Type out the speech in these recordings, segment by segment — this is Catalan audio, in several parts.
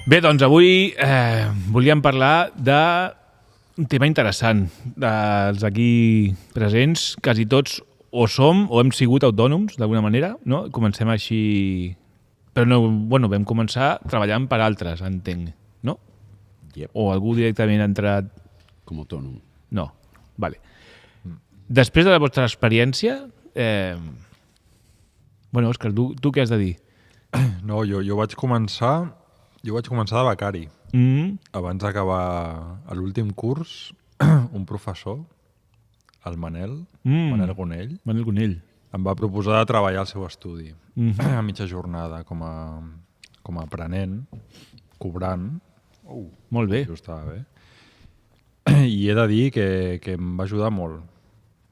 Bé, doncs avui volíem parlar d'un tema interessant. Dels aquí presents, quasi tots o som o hem sigut autònoms, d'alguna manera, no? Comencem així... Però no, bueno, vam començar treballant per altres, entenc, no? Yep. O algú directament ha entrat... Com a autònom. No, vale. Després de la vostra experiència... Bueno, Òscar, tu què has de dir? No, jo vaig començar de becari. Abans d'acabar l'últim curs, un professor, el Manel Gonell, Manel Gonell. em va proposar de treballar al seu estudi a mitja jornada com a aprenent, cobrant. Molt bé. Això estava bé. I he de dir que em va ajudar molt,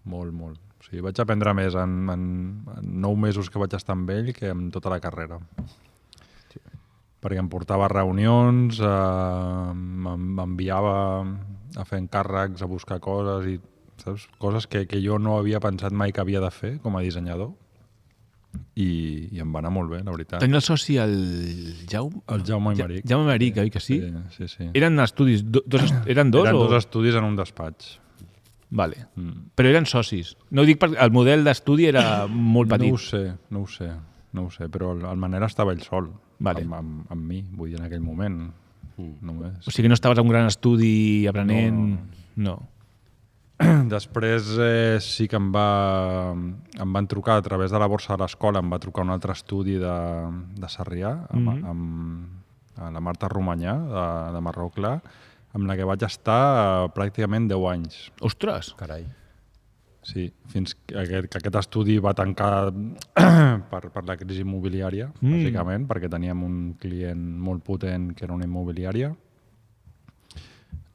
molt, molt. O sigui, vaig aprendre més en 9 mesos que vaig estar amb ell que en tota la carrera. Perquè em portava a reunions, m'enviava a fer encàrrecs, a buscar coses, i saps? Coses que jo no havia pensat mai que havia de fer com a dissenyador, i em va anar molt bé, la veritat. Tenia el soci el Jaume? El Jaume Aymeric. Jaume Aymeric, oi que sí? Sí. Eren estudis, eren dos? Eren o... 2 estudis en un despatx. Vale. Però eren socis. No ho dic perquè el model d'estudi era molt petit. No ho sé, però el Manel estava ell sol, Vale. amb mi, vull dir, en aquell moment. Només. O sigui que no estaves en un gran estudi aprenent... No. Després sí que em van trucar a través de la borsa de l'escola, em va trucar un altre estudi de Sarrià, amb la Marta Romanyà, de Marró Clar, amb la que vaig estar pràcticament 10 anys. Ostres! Carai. Sí, fins que aquest estudi va tancar per la crisi immobiliària, bàsicament, perquè teníem un client molt potent que era una immobiliària,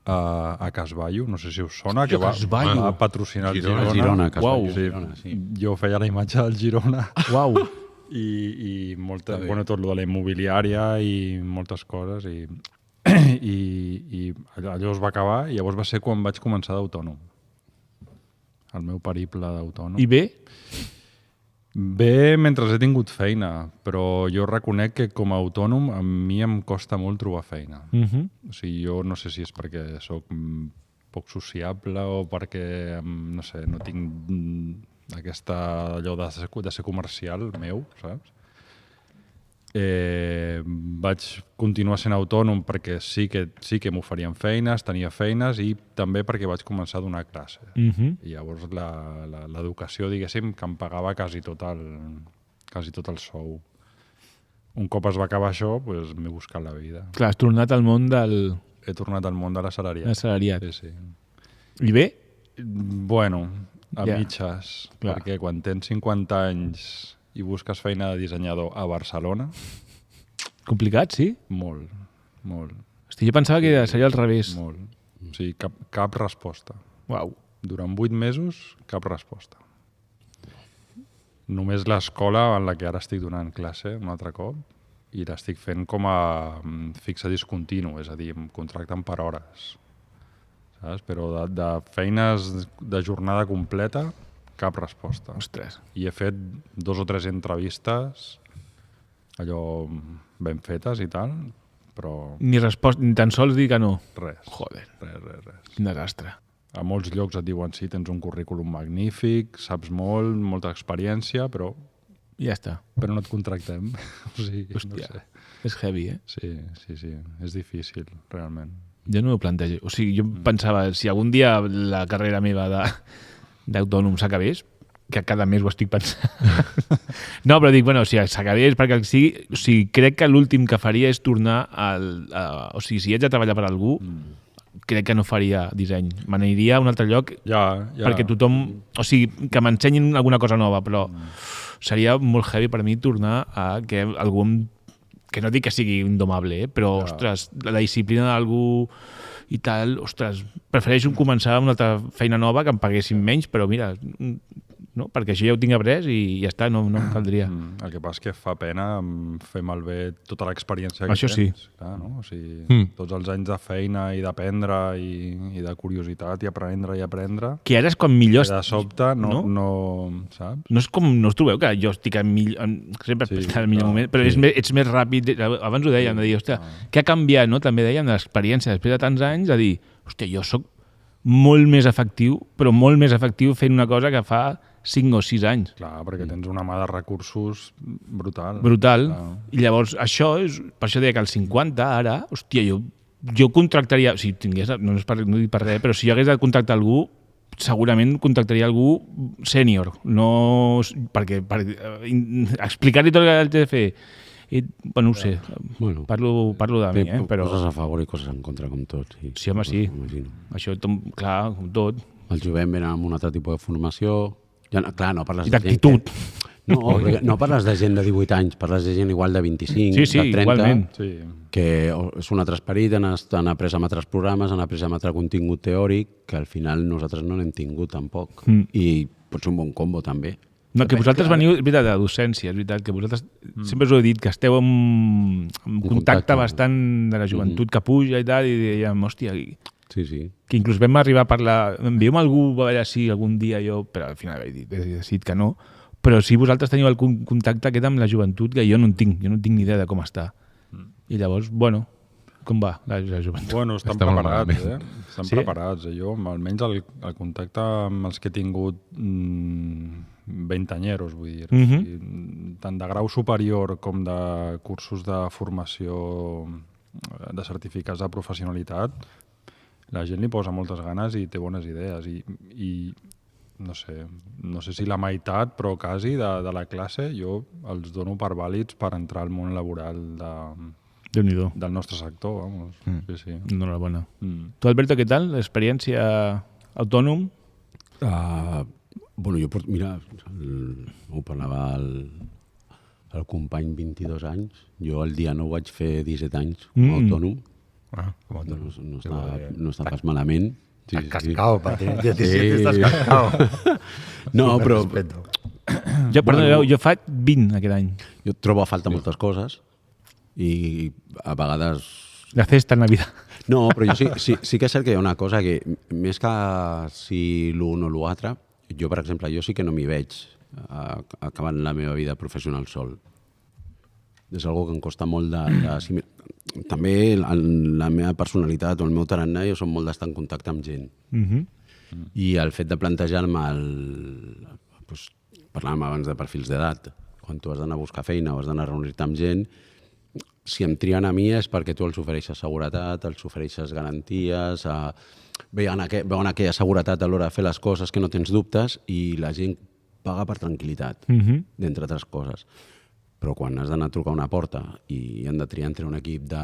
a Casvallo, no sé si us sona, Hòstia, que Casvallo. va patrocinar el Girona, Girona. Casvallo, Sí, Girona, sí. Jo feia la imatge del Girona Uau! i molta, bé. bueno, tot lo de la immobiliària i moltes coses, i allò es va acabar, i llavors va ser quan vaig començar d'autònom. El meu periple d'autònom. I bé? Bé, mentre he tingut feina, però jo reconec que com a autònom a mi em costa molt trobar feina. O sigui, jo no sé si és perquè sóc poc sociable o perquè, no sé, no tinc allò de ser comercial meu, saps? Vaig continuar sent autònom perquè sí que m'oferien feines, tenia feines, i també perquè vaig començar a donar classe. I llavors l'educació, diguéssim, que em pagava quasi tot el sou. Un cop es va acabar això, doncs m'he buscat la vida. Clar, has tornat al món del... He tornat al món de l'assalariat. Assalariat. Sí. I bé? Bueno, a Ja. mitges, Clar. perquè quan tens 50 anys i busques feina de dissenyador a Barcelona, Complicat, sí? molt. Hosti, jo pensava que seria al revés. Molt. O sigui, cap resposta. Uau. Durant 8 mesos, cap resposta. Només l'escola en la que ara estic donant classe un altre cop, i l'estic fent com a fixe discontinu, és a dir, em contracten per hores. Saps? Però de feines de jornada completa, cap resposta. Ostres. I he fet 2 o 3 entrevistes, allò ben fetes i tal, però Ni tan sols dir que no. res. Joder, Res. quin desastre. A molts llocs et diuen sí, tens un currículum magnífic, saps molt, molta experiència, però Ja està. no et contractem. O sigui, Hòstia, no sé. és heavy, eh? Sí, és difícil, realment. Jo no m'ho plantejo. O sigui, jo pensava, si algun dia la carrera meva d'autònom s'acabés, que cada mes ho estic pensant. No, però dic, bueno, si s'acabés, perquè o sigui, crec que l'últim que faria és tornar o sigui, si haig de treballar per algú, crec que no faria disseny. Me n'aniria a un altre lloc Ja. perquè tothom... O sigui, que m'ensenyin alguna cosa nova, però seria molt heavy per mi tornar a que algú que no dic que sigui indomable, però, ostres, la disciplina d'algú i tal, ostres, prefereixo començar una altra feina nova que em paguessin menys, però mira, no? Perquè això ja ho tinc après i ja està, no em caldria. El que passa és que fa pena fer malbé tota l'experiència que Això tens. sí. Clar, no? O sigui, tots els anys de feina i d'aprendre i de curiositat i aprendre, Que ara és quan millor... que de sobte no, saps? No és com, no us trobeu que jo estic sempre Sí, al millor clar, moment, però ets més ràpid. Abans ho dèiem, de dir, hòstia, què ha canviat, no? També dèiem de l'experiència després de tants anys, de dir, hòstia, jo sóc molt més efectiu, però molt més efectiu fent una cosa que fa 5 o 6 anys. Clar, perquè tens una mà de recursos brutal. Brutal. Clar. I llavors, això és... Per això deia que als 50, ara, hòstia, jo contractaria... O sigui, tingués... No dic per res, però si jo hagués de contractar algú, segurament contractaria algú sènior. No... Perquè explicar-li tot el que té de fer... Bueno, no ho sé. Bueno, parlo de mi, però... Coses a favor i coses en contra, com tot. Sí, home, sí. Imagino. Això, clar, com tot. El jovent venen amb un altre tipus de formació. Ja, clar, no parles I de gent d'actitud. No parles de gent de 18 anys, parles de gent igual de 25, Sí, de 30, igualment. Sí. que és un altre esperit, han après amb altres programes, han après amb altre contingut teòric, que al final nosaltres no n'hem tingut tampoc. I pot ser un bon combo, també. No, que vosaltres veniu, és veritat, de docència, és veritat, que vosaltres, sempre us ho he dit, que esteu en contacte bastant de la joventut que puja i tal, i dèiem, hòstia, Sí, sí. que inclús vam arribar a parlar, envieu-me algú, a veure si algun dia jo, però al final he decidit que no, però si vosaltres teniu el contacte aquest amb la joventut, que jo no en tinc ni idea de com està. I llavors, bueno, com va la joventut? Bueno, estan Està molt preparats, malament. Estan Sí? preparats. Jo, almenys el contacte amb els que he tingut 20 anyeros, vull dir. O sigui, tant de grau superior com de cursos de formació de certificats de professionalitat, la gent li posa moltes ganes i té bones idees. I no sé si la meitat, però quasi, de la classe, jo els dono per vàlids per entrar al món laboral Déu-n'hi-do. del nostre sector, vamos. Sí, sí. Enhorabona. Tu, Alberto, què tal? L'experiència autònom? Bueno, mira, ho parlava el company 22 anys. Jo el dia 9 vaig fer 17 anys com a autònom. Ah, com a autònom. No està pas malament. Sí, Estás cascado, para tener 17 estás cascado. No, però Respeto. Perdoneu, jo faig 20 aquest any. jo trobo a falta moltes coses i a vegades... La cesta en la vida. No, però jo sí que és cert que hi ha una cosa que, més que si l'un o l'altre, jo, per exemple, jo sí que no m'hi veig acabant la meva vida professional sol. És una que em costa molt d'assimilar. També la meva personalitat o el meu tarannà, jo som molt d'estar en contacte amb gent. I el fet de plantejar-me doncs, parlàvem abans de perfils d'edat, quan tu has d'anar a buscar feina o has d'anar a reunir-te amb gent, si em trien a mi és perquè tu els ofereixes seguretat, els ofereixes garanties, veuen aquella seguretat a l'hora de fer les coses, que no tens dubtes, i la gent paga per tranquil·litat, d'entre altres coses. Però quan has d'anar a trucar a una porta i han de triar entre un equip de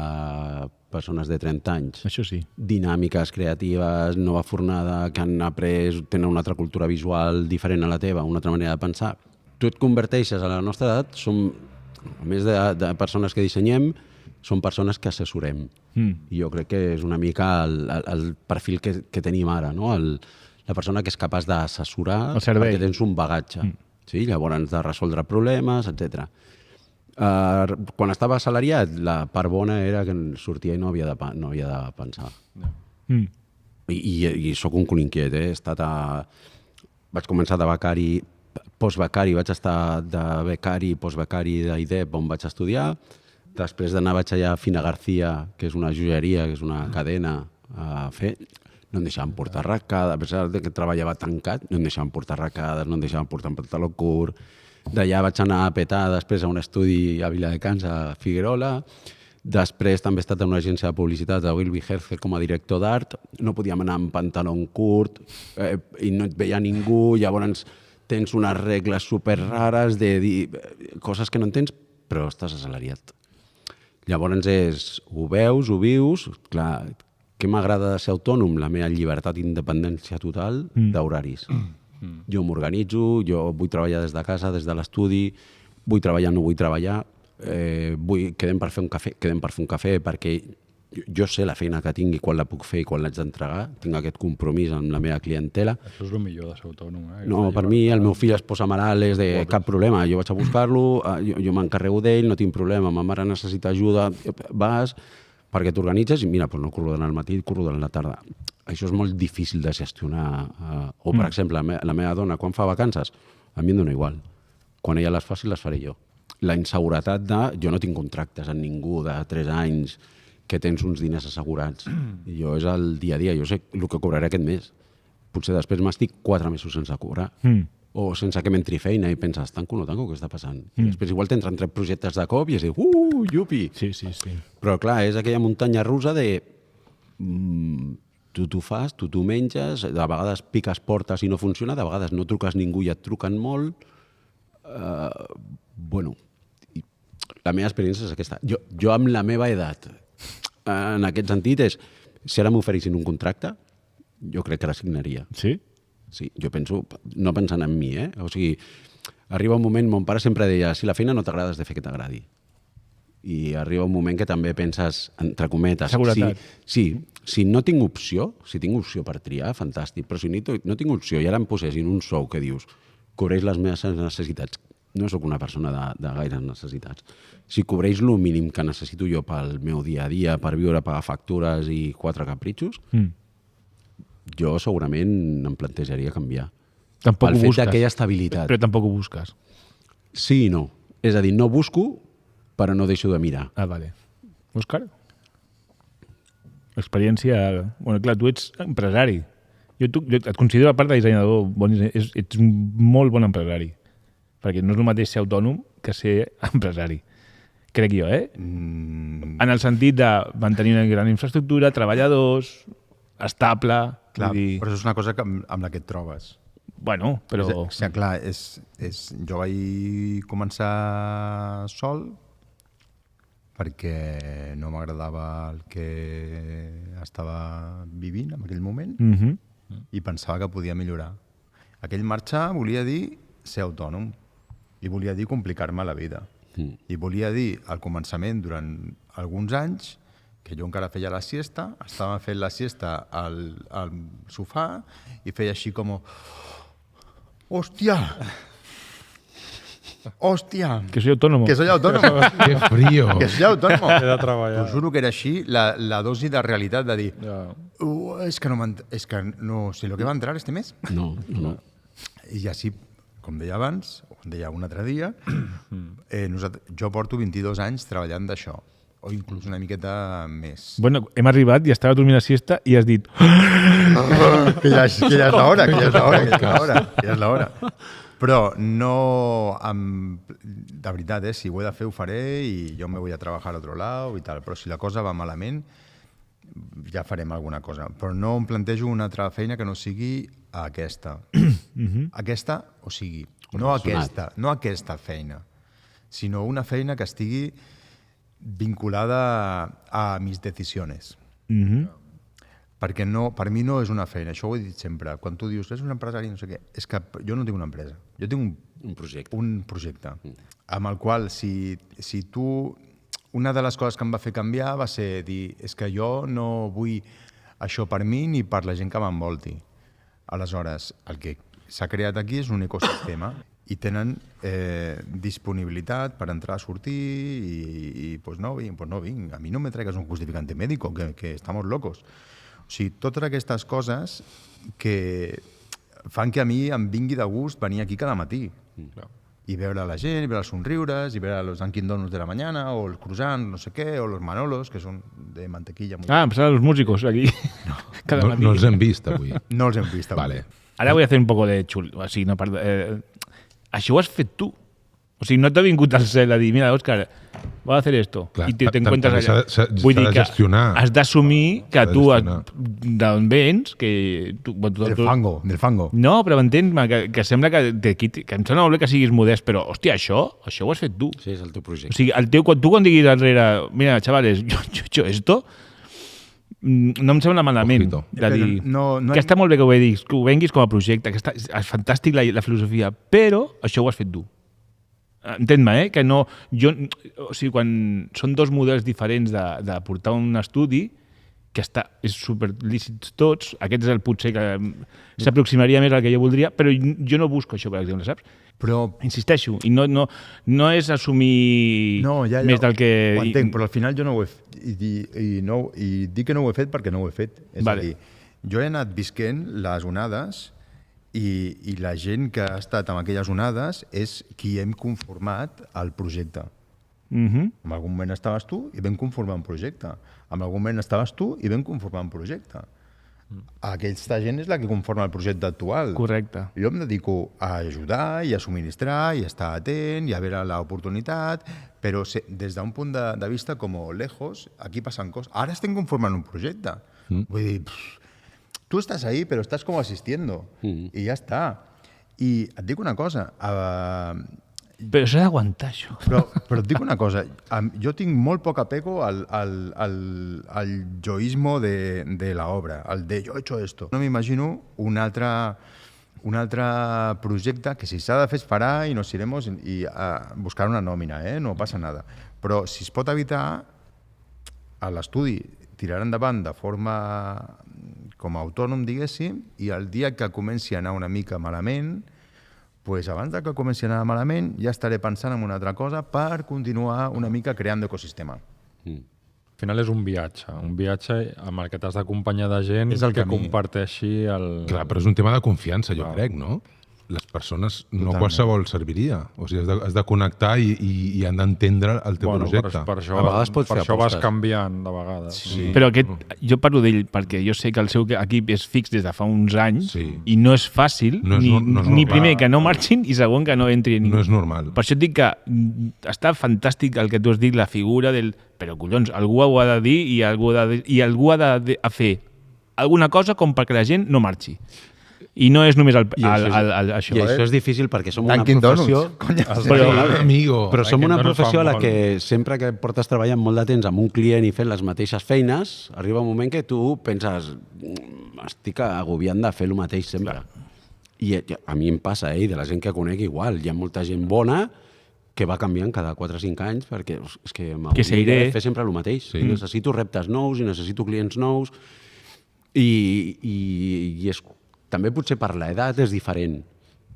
persones de 30 anys, Això sí. dinàmiques creatives, nova fornada, que han après, tenen una altra cultura visual diferent a la teva, una altra manera de pensar, tu et converteixes a la nostra edat, a més de persones que dissenyem, són persones que assessorem. I jo crec que és una mica el perfil que tenim ara, no? La persona que és capaç d'assessorar perquè tens un bagatge. Sí? Llavors de resoldre problemes, etc. Quan estava assalariat, la part bona era que sortia i no havia de pensar. I sóc un cul inquiet, Vaig començar de becari, postbecari, vaig estar de becari, postbecari d'IDEP, on vaig estudiar. Després d'anar vaig allà a Fina García, que és una joieria, que és una cadena, a fer. No em deixaven portar arracades, a pesar que treballava tancat, no em deixaven portar arracades, no em deixaven portar un pantaló curt. D'allà vaig anar a petar després a un estudi a Viladecans, a Figuerola. Després també he estat en una agència de publicitat a Wilby Herzer com a director d'art. No podíem anar amb pantaló curt i no et veia ningú. Llavors tens unes regles super rares de dir coses que no entens, però estàs assalariat. Llavors ho veus, ho vius. Clar, què m'agrada de ser autònom? La meva llibertat i independència total d'horaris. Jo m'organitzo, jo vull treballar des de casa, des de l'estudi, vull treballar, no vull treballar, quedem per fer un cafè, perquè jo sé la feina que tinc i quan la puc fer i quan l'haig d'entregar, tinc aquest compromís amb la meva clientela. Això és el millor de ser autònom. No, per mi el meu fill es posa malalt, és de cap problema, jo vaig a buscar-lo, jo m'encarrego d'ell, no tinc problema, ma mare necessita ajuda, vas perquè t'organitzes i mira, no corro durant el matí, corro durant la tarda. Això és molt difícil de gestionar. O, per exemple, la meva dona, quan fa vacances, a mi em dona igual. Quan ella les faci, les faré jo. La inseguretat de... Jo no tinc contractes amb ningú de 3 anys que tens uns diners assegurats. Jo és el dia a dia, jo sé el que cobraré aquest mes. Potser després m'estic 4 mesos sense cobrar. O sense que m'entri feina i penses, tanco o no tanco, què està passant? I després igual t'entren 3 projectes de cop i és yupi! Sí. Però clar, és aquella muntanya russa de... tu t'ho fas, tu t'ho menges, de vegades piques portes i no funciona, de vegades no truques ningú i et truquen molt. La meva experiència és aquesta. Jo amb la meva edat, en aquest sentit, és si ara m'oferissin un contracte, jo crec que la signaria. Sí? Sí, jo penso, no pensant en mi, O sigui, arriba un moment, mon pare sempre deia, si la feina no t'agrada, has de fer que t'agradi. I arriba un moment que també penses, entre cometes... Seguretat. Si no tinc opció, si tinc opció per triar, fantàstic, però si no tinc opció i ara em posessin un sou que dius, cobreix les meves necessitats, no sóc una persona de gaires necessitats. Si cobreix el mínim que necessito jo pel meu dia a dia, per viure, pagar factures i 4 capritxos, jo segurament em plantejaria canviar. Tampoc pel ho fet busques. d'aquella estabilitat. Però tampoc ho busques. Sí i no. És a dir, no busco, però no deixo de mirar. Ah, vale. Òscar? Experiència... Bueno, clar, tu ets empresari. Jo et considero, a part de dissenyador, ets un molt bon empresari. Perquè no és el mateix ser autònom que ser empresari. Crec jo, En el sentit de mantenir una gran infraestructura, treballadors, estable... Clar, dir... però això és una cosa amb la que et trobes. Bueno, però... O sigui, clar, jo vaig començar sol perquè no m'agradava el que estava vivint en aquell moment i pensava que podia millorar. Aquell marxar volia dir ser autònom i volia dir complicar-me la vida. I volia dir, al començament, durant alguns anys, que jo encara feia la siesta, estava fent la siesta al sofà i feia així com... Hòstia! Hòstia! Que soy autónomo. Que soy autónomo. ¡Qué frío! Que soy autónomo. He de treballar. T'ho juro que era així, la dosi de realitat de dir és que no sé lo que va entrar este mes. No. I així, com deia abans, o com deia un altre dia, jo porto 22 anys treballant d'això, o inclús una miqueta més. Bueno, hem arribat i estava dormint la siesta i has dit... Que ja és l'hora. Però no... De veritat, si ho he de fer, ho faré i jo me voy a treballar a otro lado i tal. Però si la cosa va malament, ja farem alguna cosa. Però no em plantejo una altra feina que no sigui aquesta. Aquesta, o sigui, no aquesta feina, sinó una feina que estigui vinculada a mis decisiones. Perquè per mi no és una feina, això ho he dit sempre. Quan tu dius, és un empresari, no sé què, és que jo no tinc una empresa, jo tinc un projecte amb el qual si tu... Una de les coses que em va fer canviar va ser dir, és que jo no vull això per mi ni per la gent que m'envolti. Aleshores, el que s'ha creat aquí és un ecosistema i tenen disponibilitat per entrar a sortir i pues no vinc. A mi no me traigas un justificante médico, que estamos locos. O sigui, totes aquestes coses que fan que a mi em vingui de gust venir aquí cada matí i veure la gent, i veure els somriures, i veure los Dunkin' Donuts de la mañana, o el croissant, no sé què, o los Manolos, que són de mantequilla. Ah, em salen los músicos aquí. Cada matí. No els hem vist avui. No els hem vist avui. Vale. Ara voy a hacer un poco de xul. O sigui, no, això ho has fet tu. O sigui, no t'ha vingut al cel a dir, mira, Òscar, voy a hacer esto. Clar, I t'encuentres allà. Vull dir que has d'assumir que tu d'on vens, que... Del fango. No, però m'entens, que sembla que em sembla molt bé que siguis modest, però, hòstia, això ho has fet tu. Sí, és el teu projecte. O sigui, tu quan diguis darrere, mira, chavales, yo he hecho esto, no em sembla malament de dir que està molt bé que ho venguis com a projecte, que és fantàstic la filosofia, però això ho has fet tu. entén-me, que no... O sigui, quan són dos models diferents de portar un estudi, que és superlícits tots, aquest és el potser que s'aproximaria més al que jo voldria, però jo no busco això, per exemple, saps? Però... Insisteixo, i no és assumir més del que... Ho entenc, però al final jo no ho he fet. I dic que no ho he fet perquè no ho he fet. És a dir, jo he anat visquent les onades i la gent que ha estat en aquelles onades és qui hem conformat el projecte. En algun moment estaves tu i vam conformar un projecte. En algun moment estaves tu i vam conformar un projecte. Aquesta gent és la que conforma el projecte actual. Correcte. Jo em dedico a ajudar i a subministrar i a estar atent i a veure l'oportunitat, però des d'un punt de vista com lejos, aquí passen coses. Ara estem conformant un projecte. Vull dir, tu estàs ahí, però estàs com assistiendo. I ja està. I et dic una cosa, però s'ha d'aguantar, això. Però et dic una cosa, jo tinc molt poc apego al yoísmo de la obra, al de yo he hecho esto. No m'imagino un altre projecte que si s'ha de fer es farà i nos iremos a buscar una nòmina, no passa nada. Però si es pot evitar, l'estudi tirar endavant de forma com a autònom, diguéssim, i el dia que comenci a anar una mica malament, pues abans que comenci a anar malament ja estaré pensant en una altra cosa per continuar una mica creant ecosistema. Al final és un viatge amb el que t'has d'acompanyar de gent que comparteixi el... Clar, però és un tema de confiança, jo crec, no? Les persones, no qualsevol serviria. O sigui, has de connectar i han d'entendre el teu projecte. Per això vas canviant de vegades. Sí. Però jo parlo d'ell perquè jo sé que el seu equip és fix des de fa uns anys i no és fàcil, ni primer que no marxin i segon que no entri ningú. No és normal. Per això et dic que està fantàstic el que tu has dit, la figura del... Però collons, algú ho ha de dir i algú ha de fer alguna cosa com perquè la gent no marxi. I no és només això. I això és difícil perquè som una professió... Però som una professió a la que sempre que portes treballant molt de temps amb un client i fent les mateixes feines, arriba un moment que tu penses estic agobiant de fer el mateix sempre. I a mi em passa, i de la gent que conec igual. Hi ha molta gent bona que va canviant cada 4 o 5 anys perquè és que m'agradaria fer sempre el mateix. Necessito reptes nous i necessito clients nous i és... També potser per l'edat és diferent,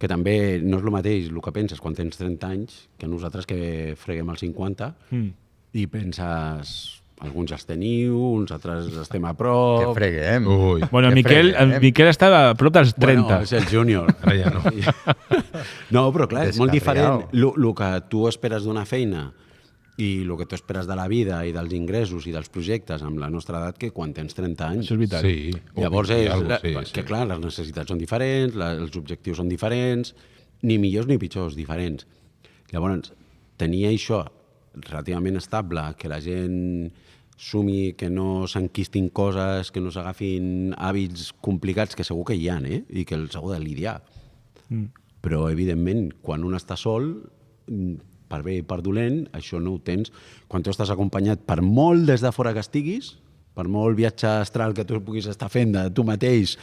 que també no és el mateix el que penses quan tens 30 anys que nosaltres que freguem als 50 i penses, alguns ja els teniu, uns altres estem a prop... Que freguem. Bueno, Miquel estava a prop dels 30. Bueno, és el júnior. Ara ja no. No, però clar, és molt diferent el que tu esperes d'una feina i el que tu esperes de la vida i dels ingressos i dels projectes amb la nostra edat que quan tens 30 anys. Això és veritat. Sí. Llavors, que clar, les necessitats són diferents, els objectius són diferents, ni millors ni pitjors, diferents. Llavors, tenir això relativament estable, que la gent sumi, que no s'enquistin coses, que no s'agafin hàbits complicats, que segur que hi ha, i que els heu de lidiar. Però, evidentment, quan un està sol... per bé i per dolent, això no ho tens. Quan tu estàs acompanyat, per molt des de fora que estiguis, per molt viatge astral que tu puguis estar fent de tu mateix,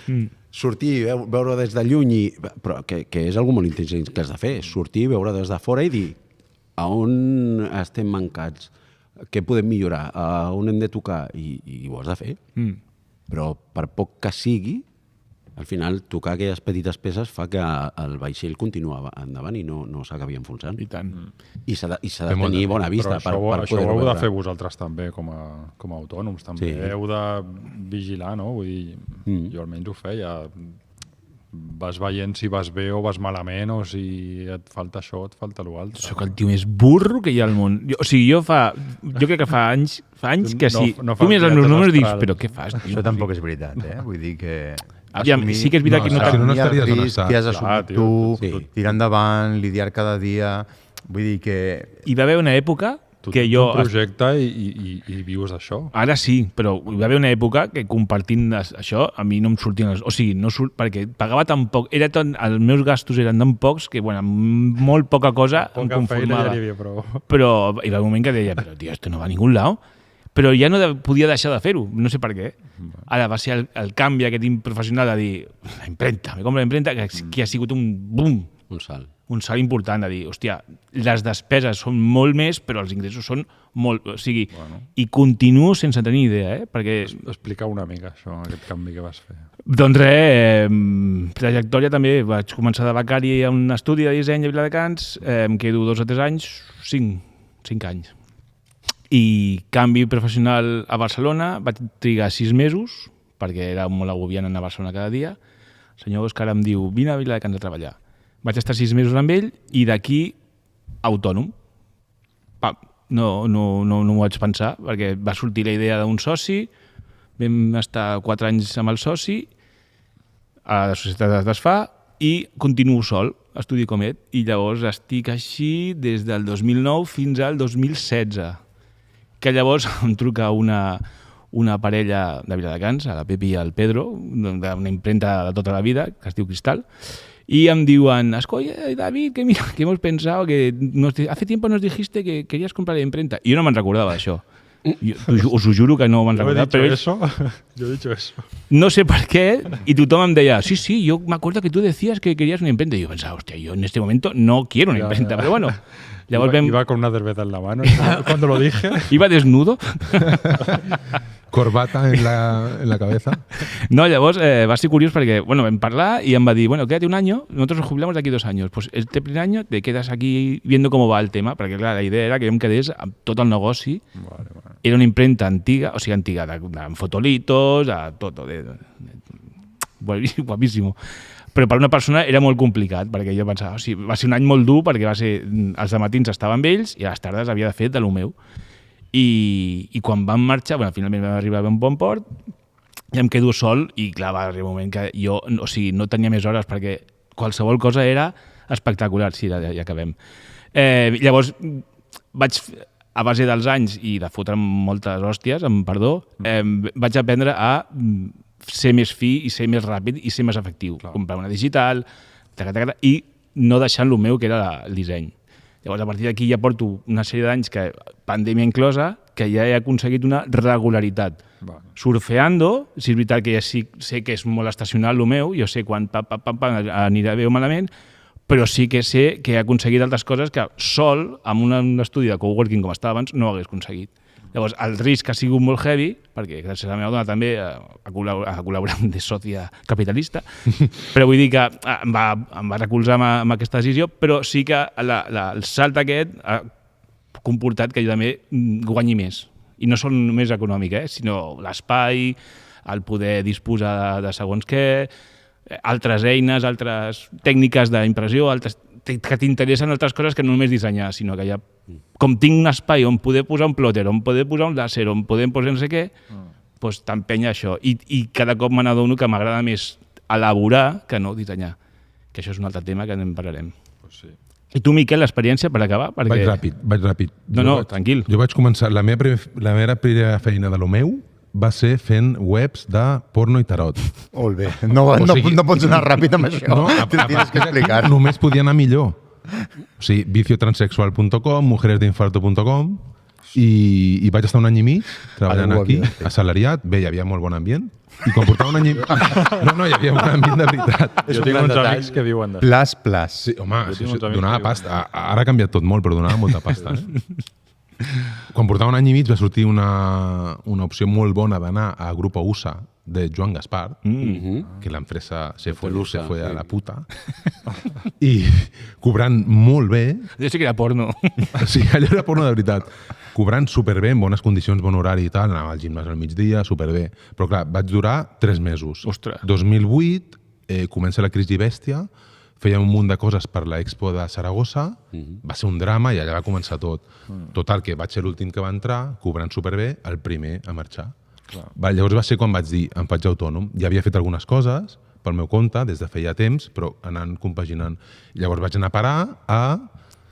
sortir, veure des de lluny, però que és una cosa molt intel·ligent que has de fer, sortir, veure des de fora i dir a on estem mancats, què podem millorar, a on hem de tocar, i ho has de fer. Però per poc que sigui, al final, tocar aquelles petites peces fa que el vaixell continua endavant i no s'acabi enfonsant. I tant. I s'ha de tenir bona vista per poder-ho això ho heu de fer vosaltres també, com a autònoms. També heu de vigilar, no? Vull dir, jo almenys ho feia. Vas veient si vas bé o vas malament, o si et falta això o et falta l'altre. Soc el tio més burro que hi ha al món. Jo crec que fa anys que si tu mires els meus números dius, però què fas? Això tampoc és veritat, Vull dir que... Aviam, sí que és veritat que no estaries on estàs. Que has d'assumir tu, tirar endavant, lidiar cada dia... Vull dir que... Hi va haver una època que jo... Tu projecte i vius això. Ara sí, però hi va haver una època que compartint això a mi no em sortien els... O sigui, perquè pagava tan poc... Els meus gastos eren tan pocs que, bueno, amb molt poca cosa em conformava. Però hi va un moment que deia, però tio, esto no va a ningún lado. Però ja no podia deixar de fer-ho, no sé per què. Ara va ser el canvi aquest professional de dir la impremta, me compro la impremta, que ha sigut un boom Un salt. Un salt important de dir, hòstia, les despeses són molt més, però els ingressos són molt... O sigui, i continuo sense tenir idea, perquè... Explica una mica això, aquest canvi que vas fer. Doncs res, trajectòria també. Vaig començar de becari a un estudi de disseny a Viladecans, em quedo 2 o 3 anys, 5 anys. I canvi professional a Barcelona, vaig trigar 6 mesos, perquè era molt agobiant anar a Barcelona cada dia. El senyor Òscar em diu, vine a Viladecans a treballar. Vaig estar 6 mesos amb ell i d'aquí autònom. No m'ho vaig pensar, perquè va sortir la idea d'un soci, vam estar 4 anys amb el soci, a la societat es desfà i continuo sol, estudi Comet, i llavors estic així des del 2009 fins al 2016, que llavors em truca una parella de Viladecans, a la Pepi i al Pedro, d'una imprenta de tota la vida, que es diu Cristal, y em diuen, escolla, David, que mira, que hemos pensado que hace tiempo nos dijiste que querías comprar la imprenta. I jo no me'n recordava d'això. Us ho juro que no me'n recordava. Yo he dicho eso. No sé per què, i tothom em deia, sí, yo me acuerdo que tú decías que querías una imprenta. Y yo pensaba, hostia, yo en este momento no quiero una imprenta, pero bueno. Iba con una cerveza en la mano cuando lo dije. Iba desnudo. Corbata en la cabeza. No, llavors va ser curiós perquè vam parlar y em va dir, quédate un año, nosotros nos jubilamos de aquí 2 años. Pues este primer año te quedas aquí viendo cómo va el tema, perquè clar, la idea era que jo em quedés amb tot el negoci. Vale. Era una imprenta antiga, o sigui, antiga, amb fotolitos, a tot. Guapíssimo. Però per una persona era molt complicat, perquè jo pensava, va ser un any molt dur, perquè els matins estava amb ells i a les tardes havia de fer de lo meu. I quan vam marxar, finalment vam arribar a un bon port, i em quedo sol, i clar, va arribar un moment que jo no tenia més hores, perquè qualsevol cosa era espectacular. Sí, ja acabem. Llavors, a base dels anys i de fotre moltes hòsties, amb perdó, vaig aprendre a ser més fi i ser més ràpid i ser més efectiu. Clar. Comprar una digital, i no deixant el meu, que era el disseny. Llavors, a partir d'aquí ja porto una sèrie d'anys, que pandèmia inclosa, que ja he aconseguit una regularitat. Surfeando, si és veritat que ja sí sé que és molt estacional el meu, jo sé quan anirà bé o malament, però sí que sé que he aconseguit altres coses que sol, amb un estudi de coworking com estava abans, no ho hagués aconseguit. Llavors, el risc ha sigut molt heavy, perquè gràcies a la meva dona també ha col·laborat de sòcia capitalista, però vull dir que em va recolzar amb aquesta decisió, però sí que el salt aquest ha comportat que jo també guanyi més. I no són només econòmic, sinó l'espai, el poder disposar de segons què, altres eines, altres tècniques d'impressió, que t'interessen altres coses que no només dissenyar, sinó que ja, com tinc un espai on poder posar un plotter, on poder posar un làser, on poder posar no sé què, doncs t'empenya això. I cada cop me n'adono que m'agrada més elaborar que no dissenyar. Que això és un altre tema que en parlarem. Pues sí. I tu, Miquel, l'experiència per acabar? Perquè... Vaig ràpid. No, tranquil. Jo vaig començar, la meva primera feina de lo meu va ser fent webs de porno i tarot. Molt bé. No pots anar ràpid amb això. No, tens que explicar. Només podia anar millor. O sigui, viciotransexual.com, mujeresdeinfarto.com, i vaig estar un any i mig treballant aquí, assalariat. Bé, hi havia molt bon ambient. I quan portava un any i mig... No, hi havia un ambient de veritat. Jo tinc uns amics que diuen d'això. Plus. Sí, home, donava pasta. Ara ha canviat tot molt, però donava molta pasta. Quan portava un any i mig va sortir una opció molt bona d'anar a Grupo USA de Joan Gaspar, que l'empresa se fue a la puta, i cobrant molt bé. Jo sé que era porno. Sí, allò era porno de veritat. Cobrant superbé, en bones condicions, bon horari i tal, anava al gimnàs al migdia, superbé. Però clar, vaig durar 3 mesos. Ostres. 2008, comença la crisi bèstia, fèiem un munt de coses per l'Expo de Saragossa, va ser un drama i allà va començar tot. Total, que vaig ser l'últim que va entrar, cobrant superbé, el primer a marxar. Llavors va ser quan vaig dir, em faig autònom. Ja havia fet algunes coses pel meu compte des de feia temps, però anant compaginant. Llavors vaig anar a parar a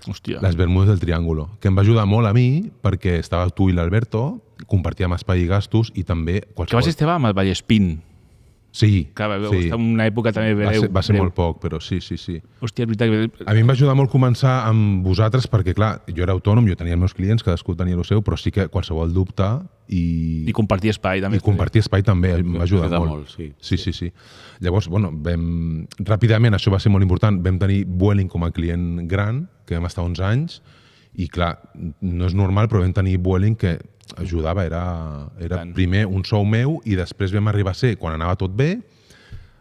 les Bermudes del Triángulo, que em va ajudar molt a mi perquè estava tu i l'Alberto, compartíem espai i gastos i també... Que vas estar amb el Vallespín. Sí, Que va sí. estar una època també breu. Va ser molt poc, però sí. Hòstia, és veritat. A mi em va ajudar molt començar amb vosaltres perquè, clar, jo era autònom, jo tenia els meus clients, cadascú tenia el seu, però sí que qualsevol dubte I compartir espai, també. I compartir espai també em va ajudar Ajuda molt. molt, sí. Sí. Llavors, ràpidament, això va ser molt important, vam tenir Vueling com a client gran, que vam estar 11 anys, i clar, no és normal, però vam tenir Vueling que ajudava, era primer un sou meu i després vam arribar a ser, quan anava tot bé,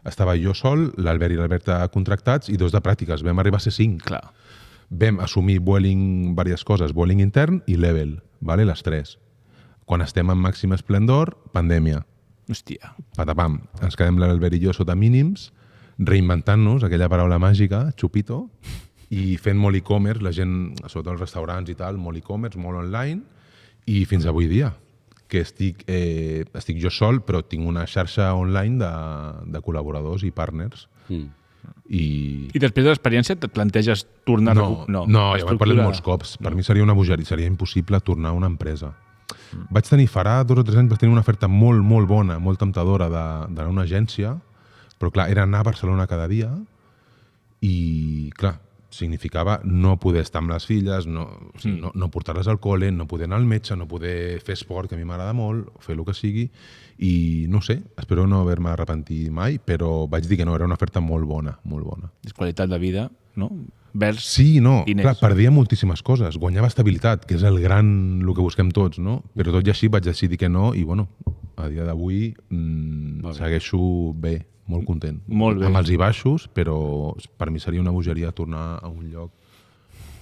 estava jo sol, l'Albert i l'Alberta contractats i 2 de pràctiques, vam arribar a ser 5. Clar. Vam assumir Vueling diverses coses, Vueling intern i Level, vale? Les 3. Quan estem en màxim esplendor, pandèmia. Hòstia. Patapam. Ens quedem l'Albert i jo sota mínims, reinventant-nos aquella paraula màgica, chupito, i fent molt e-commerce, la gent, sobretot els restaurants i tal, molt e-commerce, molt online, i fins avui dia, que estic jo sol, però tinc una xarxa online de col·laboradors i partners. I després de l'experiència et planteges tornar No, ja ho hem parlat molts cops. Per mi seria una bogeria, seria impossible tornar a una empresa. Vaig tenir, farà 2 o 3 anys, vaig tenir una oferta molt, molt bona, molt temptadora d'anar a una agència, però clar, era anar a Barcelona cada dia i, clar, significava no poder estar amb les filles, no portar-les al col·le, no poder anar al metge, no poder fer esport, que a mi m'agrada molt, fer el que sigui, i no sé, espero no haver-me arrepentit mai, però vaig dir que no, era una oferta molt bona, molt bona. És qualitat de vida, no? Vers Sí, no, diners. clar, perdia moltíssimes coses, guanyava estabilitat, que és el que busquem tots, no? Però tot i així vaig decidir que no, i bueno, a dia d'avui segueixo bé, molt content. Molt bé. Amb els i baixos, però per mi seria una bogeria tornar a un lloc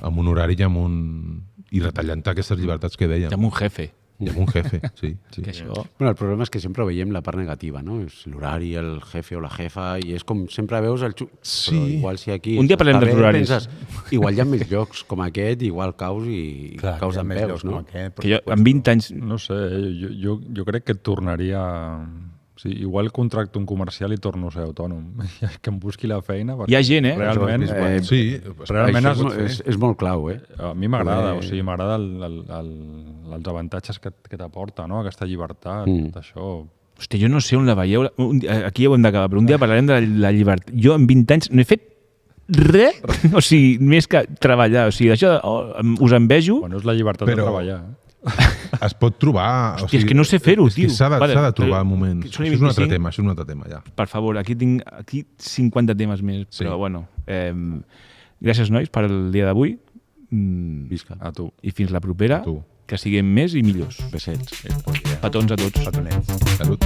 amb un horari i retallant aquestes llibertats que dèiem. amb un jefe. I amb un jefe, sí. Que això... Bueno, el problema és que sempre veiem la part negativa, no? És l'horari, el jefe o la jefa, i és com sempre veus el Sí. Però igual si aquí... Un dia parlem està dels bé, horaris. penses, igual hi ha més llocs com aquest, igual caus i caus hi ha en més peus, llocs no? com aquest, per Que jo, supuesto. amb 20 anys... No sé, jo crec que tornaria... Sí, igual contracto un comercial i torno a ser autònom. Que em busqui la feina. Hi ha gent, Realment, Sí, realment Això és molt clau, eh? a mi m'agrada, o sigui, m'agrada els avantatges que t'aporta, no? Aquesta llibertat, tot això. Hòstia, jo no sé on la veieu. Aquí ja ho hem d'acabar, però un dia parlarem de la llibertat. Jo en 20 anys no he fet res, o sigui, més que treballar. O sigui, això us envejo. Bueno, és la llibertat de treballar. Es pot trobar... Hòstia, és que no sé fer-ho, és que tio. s'ha Vale, de trobar però moments. són Això és un altre 25. tema, això és un altre tema, ja. Per favor, aquí tinc 50 temes més, Sí. però bueno. Gràcies, nois, per el dia d'avui. Visca. A tu. I fins la propera, A tu. que siguem més i millors. Besets. Petons a tots. Petonets. Salut.